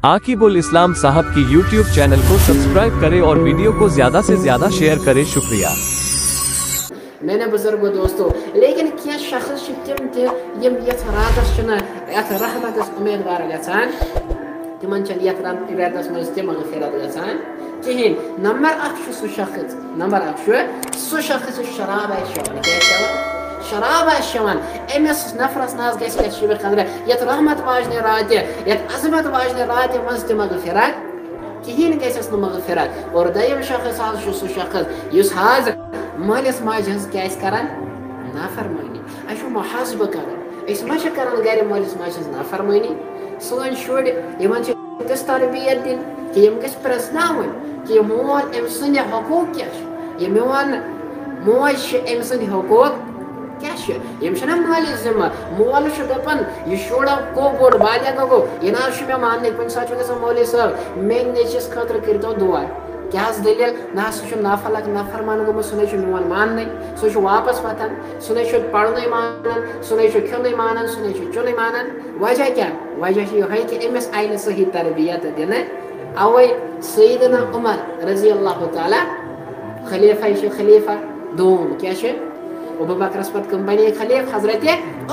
आकिबुल इस्लाम साहब की YouTube channel को सब्सक्राइब करें और वीडियो को ज्यादा से ज्यादा शेयर करें। शुक्रिया। मैंने बुजुर्गो दोस्तों, लेकिन क्या शख्स तम तम यथ रातस यथ रहमतस उम्मीदवार गसान तिमन यथ रतस मज तम मगफिरत गसान कहें। नंबर सह शख्स सह शख्स शराब शराब चवान अमिस नफरस ना गशिब खदर यथ रहमत वाजन रात यथ अजमत वाजन रात मज तम मगफिरत कहें गस मगफिरत। और दयम शख्स सह शख्स युस हाज मालिस माज क्या करान नाफरमानी अशु मुहासब करान गर मालिस माज नाफरमानी। सन शुर तिस तरबियत दिन कि प्रश्न कि मोल अम सद हकूक क्या मोन मोज अम सद हकूक क्या मालिस जिम्मा मोल दपान यह शुरा गो बोड़ बालिग गो यह ना मान कुछ सात मौलवी साहब मे नचिस खतर करो दुआ क्या दलील ना नाफलक नाफरमान गोमुत सह मोन मान सह वापस वतान सह पढ़न मान सह खुन मान सह चुन मान। वजह क्या वजह यह कि अमिस आई सही तरबियत दिन अवे सैयदना उमर रजी अल्लाह ताला खलीफा दोम क्या अबू बकरस पत कम बने खलीफ हजरत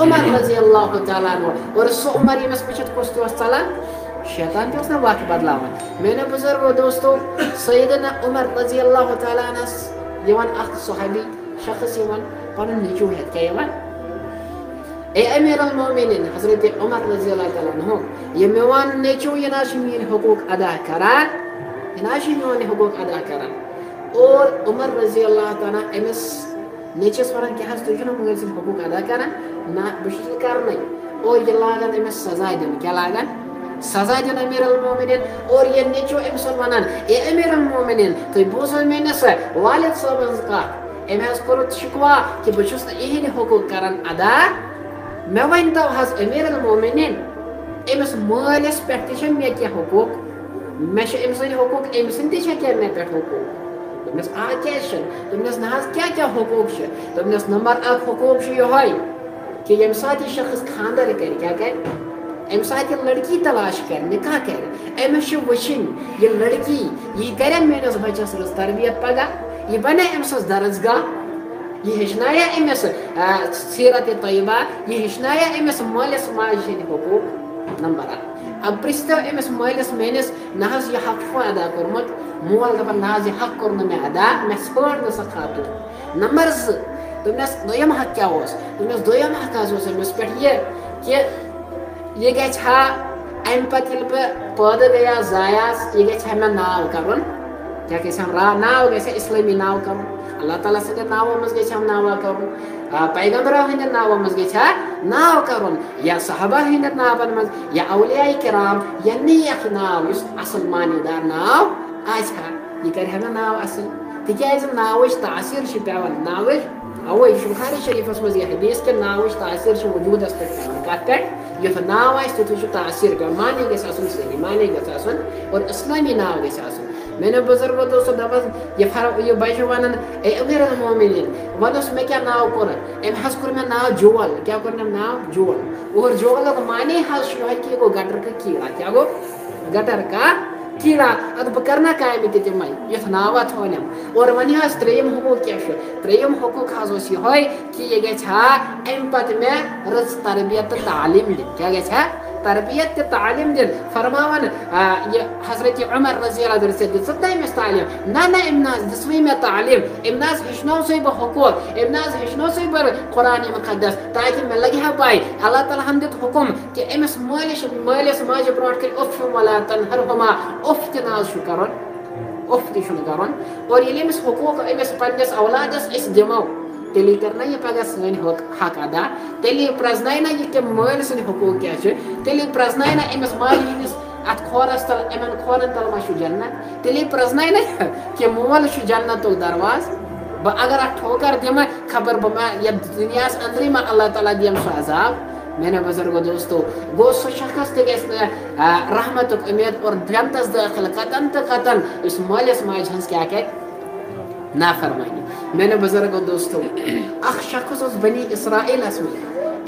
उमर रजी अल्लाह ताला और सह उमर यमिस वचित कुछ चलान शैतान ना वक्त बदलावन। मैंने बुजुर्गो दोस्तों, सैयदना उमर रजी अल्लाह ताला सहाबी शख्स पन नीचू हेत क्या ए अमीर अल मोमिनीन हजरत उमर रजी अल्लाह ताला ये मेवान नीचू यह ना मेन हकूक अदा करान यह ना मेन हकूक अदा करान। और उमर रजी अल्लाह ताला अमिस नीचस वन क्या तुम मगर सद हकूक अदा करान ना बस कर और यह लागन अमिस सजा दिन क्या लागन सजा दिन अमीर अल मोमिनीन। और ये नीचो अमिस वन ए अमीर अल मोमिनीन तुम बोजो मेनिस वालिद साहब कत अम कोर शिकवा कि बहुत इहद हकूक करान अदा मे वन तो अमीर अल मोमिनीन अमिस मालिस पे मे क्या हकूक मे अम सद हकूक अम सद क्या मे पे हकूक दस आ क्या दस ना क्या क्या हकूक दस नंबर अक हकूक यह कि ये सात शख्स खानदर कर क्या कर अम सात लड़की तलाश कर निकाह कर अमिस वचन यह लड़की यह कर मेस बचस रज तरबियत पगह यह बने अम्स दरसगाह यह हेचनाया अमिस सीरत तय्यबा यह हेचनाया अमिस मालिस माज हकूक। नंबर अब पृस्तो अमिस मालिस मेनिस ना यह हक अदा कोर्मुत मोल दपान ना यह हक कोर मे अदा मे छोड़ सह खातून। नंबर दोनस दोयम हक क्या दोनस दोयम हक अमिस पे कि यह गहा अम पे पैदा गया जायास यह गया मे नाव कर क्या नाव ग इस्लामी नाव कर अल्लाह ताला सद नावो मज गम नाव कर पैगम्बरों हंद नावो मज नाव कर या सहाबा हंद नावन मज या औलिया किराम या नेक नाव असल मानीदार नाव यह कर नाव असल तिज नाव तासीर पेवान नाव अवे बुखारी शरीफस मज यह हदीस के नाव तासीर वजूदस पे कत पे युथ नाव तुथ तासीर पे मानी गस सही मानी गस और इस्लामी नाव गस। मैंने बुजुर्गो दोस्तों दपन यह बच्चे वन ए अमीर अल मोमिनीन वनस मे क्या नाव कोर अम कोर मे नाव जोल क्या कोर नाव जोल और जोल माने कि गो गटर का कीड़ा क्या गो गटर का कीड़ा अद बह करना काम तम युथ नावा थोनम। और वन त्रेयम हकूक क्या त्रेयम हकूक यह कि यह गहा अम पे मे रज तरबियत तालीम दिन क्या गहा तरबियत तालीम दिन फरमावन यह हजरत उमर रजी अल्लाह से तमिस तालीम ना अम दिसवी मे तालीम अम हेचनो से बह हकूक अम हेचनो से बह कुरान मुकद्दस ताकि मे लगे पाई अल्लाह ताला हम दित हुकुम कि अमिस मालिस माज ब्रोट कर उफ वला तनहरहुमा उफ तनाज करन उफ करन। और ये अमिस हकूक अमिस पन्नस औलादस दिमो तेली करना यह पगह सन हक अदा तेली प्रजन यह कि माल सन हकूक क्या तेली प्रजन अमिस माल हंदिस अत खोरस तल अमन खोरन तल मा जन्नत तेली प्रजन कि मोल जन्नत दरवाज बह अगर अत ठोकर दिम खबर बह ये दुनिया अंदर मा अल्लाह ताला दियम सह अजाब। मैंने बुजुर्गो दोस्तों गो सह शख्स रहमत उम्मीद और जन्नतस दाखिल कतन तो कतन इस मालिस माज हंस क्या नाफरमानी। मैंने बुजुर्गो दोस्तों अख शख्स बनी इसराइल में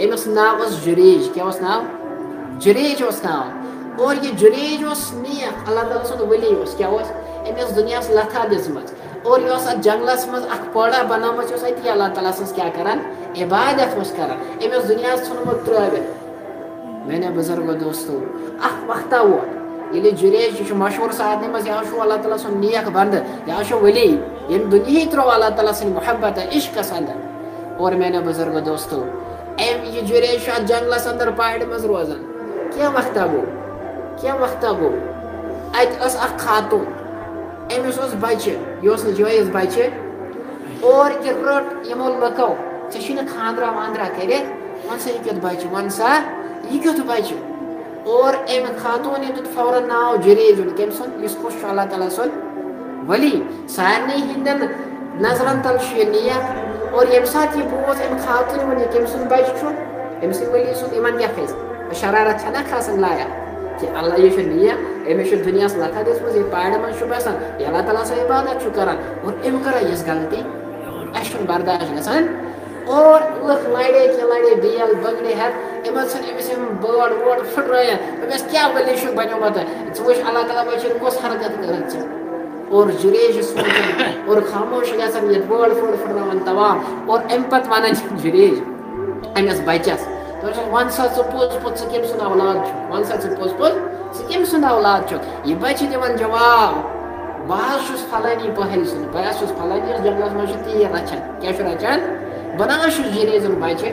अमिस नाव जुरेज क्या नाव जुरेज नाव اور یہ جریج نیک اللہ تعالیٰ سن ولی کیا امس دنیا لتھا دم اور یہ ات جنگلس مز پڑا بنام اتھی اللہ تعالیٰ سن کیا کران عبادت کران امس دنیا ژھنمت ترٲوِتھ میانے بزرگو دوستو اخ وقتہ ووت ییٚلہِ جُریج یہ مشہور سارنٕے منٛز یہ اللہ تعالیٰ سُنٛد نیک بندٕ یہ ولی ییٚمۍ دُنیاہٕے ترٛوو اللہ تعالیٰ سٕنٛدِ محبت عشقس اندر اور میانے بزرگو دوستو یہ جُریج ات جنگلس اندر پہاڑِ منٛز روزان کینٛہہ وقتہ گوٚو اتہِ ٲس اکھ خاتوٗن أمِس اوس بچہِ یہِ اوس نہٕ جٲیز بچہِ اور یہِ رٔٹ یِمو لُکو ژےٚ چھُے نہٕ خاندرا واندرا کٔرِتھ وَن سا یہِ کیُتھ بچہِ وَن سا یہِ کیُتھ بچہِ اور أمۍ خاتوٗن دیُت فوراً ناو جُریجُن کٔمۍ سُنٛد یُس کُس چھُ اللہ تعالیٰ سُنٛد ولی سارنٕے ہٕنٛدٮ۪ن نظرن تل چھُ یہِ نیک اور ییٚمہِ ساتہٕ یہِ بوز أمۍ خاتوٗنہِ ووٚن یہِ کٔمۍ سُنٛد بچہِ چھُ أمۍ سٕنٛدۍ ولی سُنٛد یِمن کیٛاہ کھسہِ شرارت چھےٚ نا کھسان لایق کہ اللہ یہ نیک أمِس چھُ دُنیاہس لتھا دِژمٕژ یہِ پہاڑِ منٛز چھُ بسان یہِ اللہ تعالیٰ سٕنٛز عبادت چھُ کران اور أمۍ کٔر یِژھ غلطی اَسہِ چھُنہٕ برداش گژھان اور لُکھ لڑے بیل بگڑے ہٮ۪تھ یِمن ژھٕنۍ أمِس یِم بٲڈ وٲڈ پھٕٹرٲیِتھ أمِس کیٛاہ ولی چھُکھ بنیومُت ژٕ وٕچھ اللہ تعالیٰ بچٲیِن کۄس حرکت کٔرٕتھ ژےٚ اور جُریج چھُ سونٛچان اور خاموش چھُ گژھان ییٚتہِ بٲڈ وٲڈ پھٕٹراوان تمام اور اَمہِ پتہٕ ونان جُریج أمِس بچس ون سا ژٕ پوٚز پوٚز ژٕ کٔمۍ سُنٛد اولاد چھُکھ ون سا ژٕ پوٚز پوٚز ژٕ کٔمۍ سُنٛد اولاد چھُکھ یہِ بچہِ دِوان جواب بہٕ حظ چھُس فلٲنی پہلۍ سُنٛد بہٕ حظ چھُس فلٲنی یۄس جنگلس منٛز چھِ تیٖر رچھان کیٛاہ چھُ رچھان بہٕ نہ حظ چھُس جُریجُن بچہِ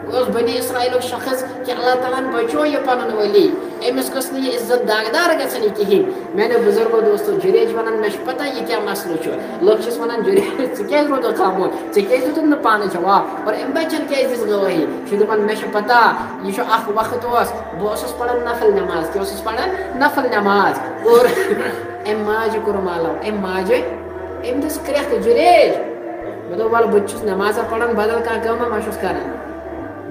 بہٕ اوس بنی اسرائیلُک شخص کہ اللہ تعالیٰ ہن بچو یہِ پنُن ولی أمِس گٔژھ نہٕ یہِ عزت داغدار گژھن یہِ کہیٖنۍ میانے بزرگو دوستو جُریج ونان مےٚ چھُ پتہ یہِ کیٛاہ مسلہٕ چھُ لُکھ چھِس ونان جُریج ژٕ کیٛازِ روٗدُکھ خاموش ژےٚ کیٛازِ دِتُکھ نہٕ پانہٕ جواب اور أمۍ بچن کیٛازِ دِژ گوٲہی چھُ دپان مےٚ چھُ پتہ یہِ چھُ اکھ وقت اوس بہٕ اوسُس پران نفل نماز کیٛاہ اوسُس پران نفل نماز اور أمۍ ماجہِ کوٚر مالو أمۍ ماجہِ أمۍ دِژ کرٛٮ۪کھ جُریج مےٚ دوٚپ وَلہٕ بہٕ تہِ چھُس نمازا پران بدل کانٛہہ کٲمہ ما چھُس کران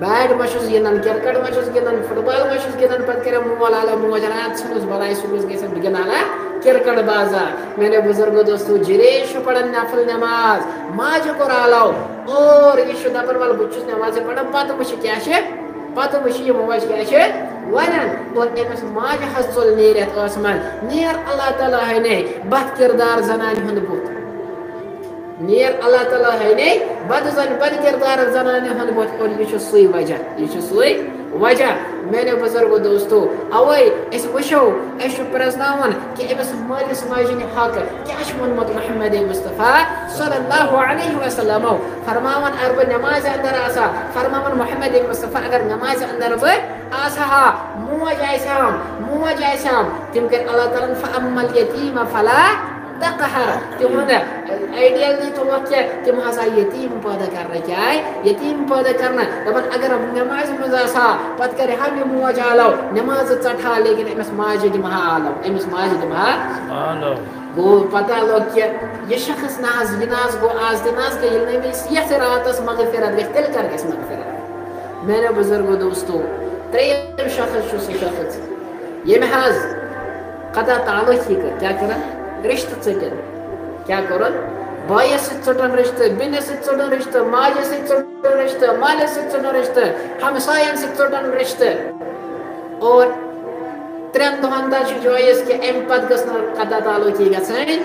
بیٹ ما چھُس گِنٛدان کرکٹ ما چھُس گِنٛدان فٹ بال ما چھُس گِنٛدان پتہٕ کریو مول اعلیٰ موج رات ژھٕنُس بلاے صُبحس گژھان بہٕ گِنٛدٕ اعلیٰ کرکٹ بازار میانے بزرگو دوستو جُریج چھُ پران نفل نماز ماجہِ کوٚر آلو اور یہِ چھُ دپان وَلہٕ بہٕ چھُس نمازے پران پتہٕ وٕچھِ کیٛاہ چھِ پتہٕ وٕچھِ یہِ موج کیٛاہ چھِ ونان اور أمِس ماجہِ حظ ژوٚل نیٖرِتھ ٲس منٛز نیر اللہ تعالیٰ ہنے بد کردار زنانہِ ہُنٛد بُتھ نیر اللہ تعالیٰ ہنے بد کردار زنانہِ ہُنٛد بُتھ اور یہ چھُ سُے وجہ میانے بزرگو دوستو اوے أسۍ وٕچھو أسۍ چھُ پرٛزناوان کہ أمِس مٲلِس ماجہِ ہِنٛدِ حق کیٛاہ چھُ ووٚنمُت محمد مصطفیٰ صلی اللہ علیہ وسلمو فرماوان اگر بہٕ نمازِ اندر آسہا فرماوان محمد مصطفیٰ اگر نمازِ اندر بہٕ آسہٕ ہا موج آسہم تِم کٔرۍ اللہ تعالیٰ ہن فأما اليتیٖم فلا تقہر تِہُنٛد آئیڈیل دی تو وقت تِم ہسا یتیٖم پٲدٕ کرنہٕ کیٛاہ یتیٖم پٲدٕ کرنہٕ دپان اگر نمازِ منٛز آسہا پتہٕ کرِ ہا مےٚ موج آلو نمازٕ ژٹہٕ ہا لیکن أمِس ماجہِ دِمہٕ ہا آلو أمِس ماجہِ دِمہٕ ہا گوٚو پتہ لوٚگ کہ یہِ شخص نہ حظ یہِ نہ حظ گوٚو آز تہِ نہ حظ گٔے ییٚلہِ نہٕ أمِس یتھ راتس مغفرت گژھِ تیٚلہِ کر گژھِ مغفرت میانے بزرگو دوستو ترٛیٚیِم شخص چھُ سُہ شخص ییٚمہِ حظ قطع تعلق یہِ کٔر کیٛاہ کٔرٕن رشتہٕ ژٔٹِن کیٛاہ کوٚرُن بٲیِس سۭتۍ ژٔٹُن رشتہٕ بیٚنِس سۭتۍ ژٔٹُن رشتہٕ ماجہِ سۭتۍ ژٔٹُن رشتہٕ مٲلِس سۭتۍ ژٔٹُن رشتہٕ ہمساین سۭتۍ ژٔٹُن رشتہٕ اور 3 دۄہن تام چھُ جٲیز کہ امہِ پتہٕ گٔژھ نہٕ قطع تعلقی گژھٕنۍ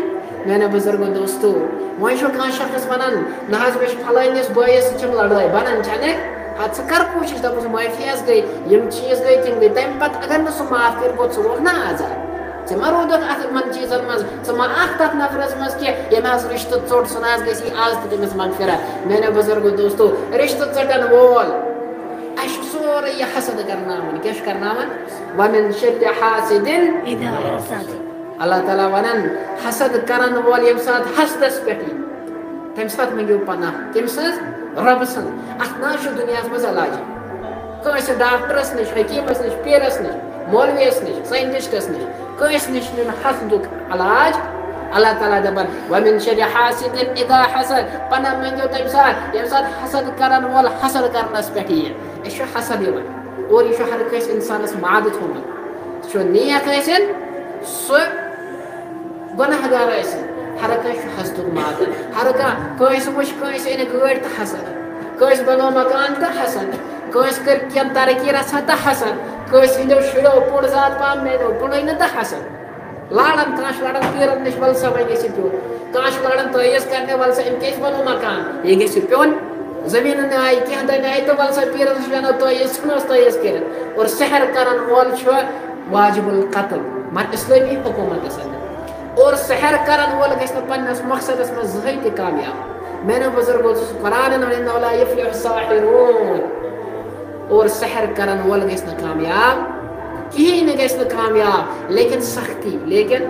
میانے بزرگو دوستو وۄنۍ چھُ کانٛہہ شخص ونان نہ حظ مےٚ چھُ فلٲنِس بٲیِس سۭتۍ چھم لڑٲے بنان چھنہٕ ادٕ ژٕ کر کوٗشش دپُس معٲفی حظ گٔے یِم چیٖز گٔے تِم گٔے تمہِ پتہٕ اگر نہٕ سُہ معاف کٔرِ گوٚو ژٕ روٗد نا آزاد ژےٚ ما روٗدُکھ اتھ یِمن چیٖزن منٛز ژٕ ما اکھ تتھ نفرس منٛز کہِ ییٚمہِ حظ رشتہٕ ژوٚٹ سُہ نہ حظ گژھی آز تہِ تٔمِس مغفرت میانے بزرگو دوستو رشتہٕ ژٹن وول اسہِ چھُ سورُے یہِ حسد کرناوان کیٛاہ چھُ کرناوان ومن شر حاسد اللہ تعالیٰ ونان حسد کرن وول ییٚمہِ ساتہٕ حسدس پٮ۪ٹھ یی تمہِ ساتہٕ منٛگِو پناہ کٔمۍ سٕنٛز رۄبہٕ سٕنٛز اتھ نہ حظ چھُ دُنیاہس منٛز علاج کٲنٛسہِ ڈاکٹرس نِش حکیٖمس نِش پیٖرس نِش مولوِیس نِش ساینٹسٹس نِش کٲنٛسہِ نِش نیُن حسدُک علاج اللہ تعالیٰ دپان ومن شر حاسد اذا حسد پناہ منٛگِو تمہِ ساتہٕ ییٚمہِ ساتہٕ حسد کرن وول حسد کرنس پٮ۪ٹھ یِیہِ أسۍ چھُ حسد یِوان اور یہِ چھُ ہر کٲنٛسہِ انسانس مادٕ تھوٚومُت سُہ چھُ نیک ٲسِن سُہ گۄناہ گار ٲسِن ہر کٲنٛسہِ چھُ حسدُک مادٕ ہر کانٛہہ کٲنٛسہِ وٕچھ کٲنٛسہِ أنۍ گٲڑۍ تہٕ حسد کٲنٛسہِ بنوو مکان تہٕ حسد کٲنٛسہِ کٔر کینٛہہ ترقی رژھا تہٕ حسد कस हिंदो शुरो पुड़ जात पाम मेनो पुड़ इन द हसन लाड़न काश लाड़न पीरन निश वल सा वगे से प्यो काश लाड़न तयस करने वल सा इन केस बनो मकान ये गेस प्योन जमीन ने आई के अंदर आई तो वल सा पीरन शनो तयस सुनस तयस कर और शहर करन वल छ वाजिबुल कत्ल मर इस्लामी हुकूमत असल और शहर करन वल गेस पन्नस मकसद में जही ते कामयाब मैंने बुजुर्गों से कुरान में वला यफ्लिहु साहिरून और सहर करन वल गस न कामयाब कहीं न गस न कामयाब लेकिन सख्ती लेकिन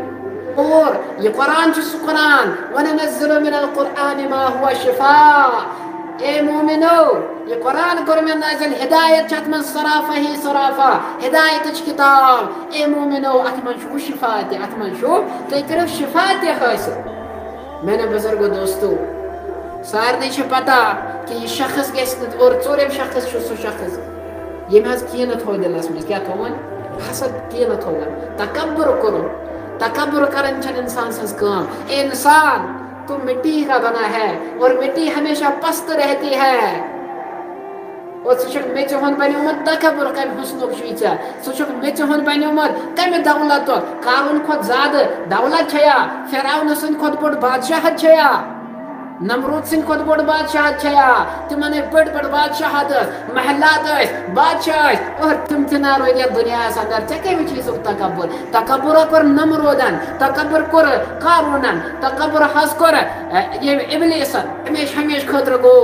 और ये कुरान जो कुरान वननज़्ज़िलु मिनल कुरान मा हुवा शिफा ए मोमिनो ये कुरान कर में नाज़िल हिदायत चत में सराफा ही सराफा हिदायत किताब ए मोमिनो अतमन शो शिफात अतमन शो तो तरफ शिफात हासिल मैंने बुजुर्गों दोस्तों सारे पता कि यह शख्स गि और चोरम शख्स सह शख्स यम की थो दिलस मज क्या थोन हसद की थोन तकब्बुर कर तकब्बुर करन इंसान सज काम इंसान तो मिट्टी का बना है और मिट्टी हमेशा पस्त रहती है और सह मे चोहन बनोमुत तकब्बुर कम हुस्नुक शीचा सह मे चोहन बनोमुत कम दौलत कारुन खुद ज्यादा दौलत छया फिरौन सद खुद बड़ बादशाह छया नमरूद सिंह खुद बड़ बादशाह छया तिमने बड़ बड़ बादशाह महलात बादशाह और तुम तना रोज दुनिया अंदर चे कम चीज तकब्बुर तकब्बुर कर नमरूदन तकब्बुर कर कारूनन तकब्बुर हस कर ये इब्लिसन हमेश हमेश खतर गो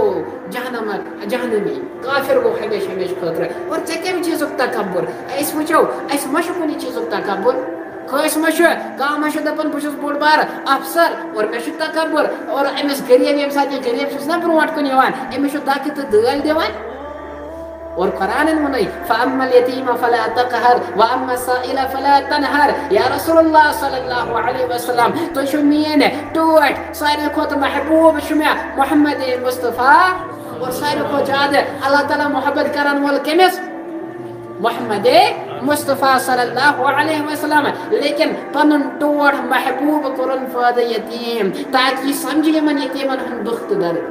जहन्नमी काफिर गो हमेश हमेश खतर और चे कम चीज तकब्बुर ऐस वचो ऐस मशकुनी चीज तकब्बुर कस मश कह दपान बहुत बोड़ बार अफसर और मे तकब्बुर और अमिस गरीब ये साथ गरीब ना ब्रोट कुन अमिस दक तो दाल दिवान और कुरान वन फअम्मल यतीम फला तक़हर व अम्मा साइल फला तनहर या रसूलुल्लाह सल्लल्लाहु अलैहि वसल्लम तो छु मेन टोट सारे खोत महबूब छु मे मोहम्मद मुस्तफा और सारे खो ज्यादा अल्लाह ताला मोहब्बत करन वल केमिस मोहम्मद मुस्तफा सल्लल्लाहु अलैहि वसल्लम लेकिन पनुन टोट महबूब कुरन फाद यतीम ताकि समझे मन यतीमन हन दुख दर्द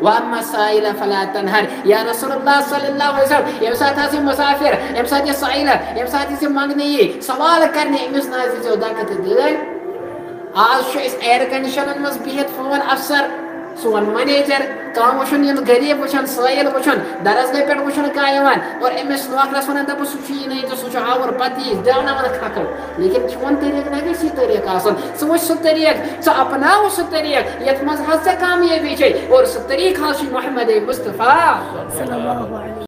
वाम्मा साइल फला तनहर या रसूलुल्लाह सल्लल्लाहु अलैहि वसल्लम यम साथ आसे मुसाफिर यम साथ ये साइल यम साथ इसे मांगने ये सवाल करने इमिस नाज जो दाकत दिल आज इस एयर कंडीशनर में बिहत फोन अफसर सोन मैनेजर कम वुन इन गरीब वुन साइल वुन दरसगह पे वुन कह और अमिस नौकरस वन दप सह नहीं तो सह आवर पति देवन खखल लेकिन चोन तरीक ना गई तरीक सह वो सह तरीक च अपनाव सह तरीक ये मज कामयाबी और सह तरीक मोहम्मद मुस्तफा।